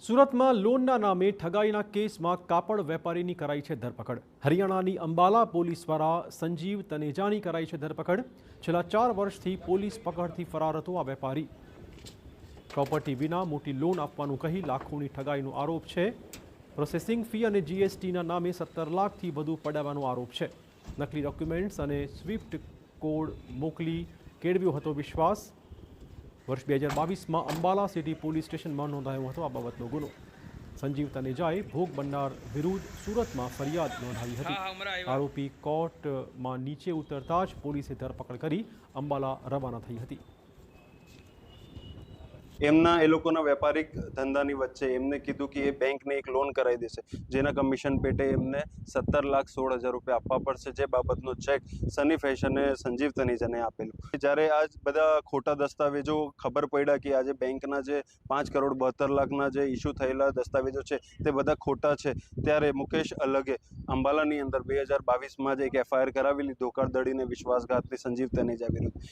સુરતમાં લોનના નામે ઠગાઈના કેસમાં કાપડ વેપારીની કરાઈ છે ધરપકડ। હરિયાણાની અંબાલા પોલીસ દ્વારા સંજીવ તનેજાની કરાઈ છે ધરપકડ। છેલ્લા 4 વર્ષથી પોલીસ પકડથી ફરાર હતો આ વેપારી। પ્રોપર્ટી વિના મોટી લોન આપવાનું કહી લાખોની ઠગાઈનો આરોપ છે। પ્રોસેસિંગ ફી અને જીએસટીના નામે 17 લાખથી વધુ પડાવવાનો આરોપ છે। નકલી ડોક્યુમેન્ટ્સ અને સ્વિફ્ટ કોડ મોકલી કેળવ્યો હતો વિશ્વાસ। वर्ष 2022 में अंबाला सिटी पुलिस स्टेशन में नोंधायो हतो आ बाबतनो गुनो। संजीव तनेजाए भोग बननार विरुद्ध सूरत में फरियाद नोंधावी हती। आरोपी कोर्ट में नीचे उतरता ज पोलीसे धरपकड़ करी अंबाला रवाना थई हती। એમના એ લોકોના વેપારિક ધંધાની વચ્ચે એમને કીધું કે એ બેંકને એક લોન કરાવી દેશે, જેના કમિશન પેટે એમને 17,16,000 રૂપિયા આપવા પડશે, જે બાબતનો ચેક સની ફેશને સંજીવ તનેજાને આપેલું। જ્યારે આ બધા ખોટા દસ્તાવેજો ખબર પડ્યા કે આજે બેંકના જે 5,72,00,000ના જે ઇસ્યુ થયેલા દસ્તાવેજો છે તે બધા ખોટા છે, ત્યારે મુકેશ અલગે અંબાલાની અંદર 2022માં જ એક FIR કરાવેલી ધોખાધડીને વિશ્વાસઘાતની સંજીવ તનેજા વિરુદ્ધ।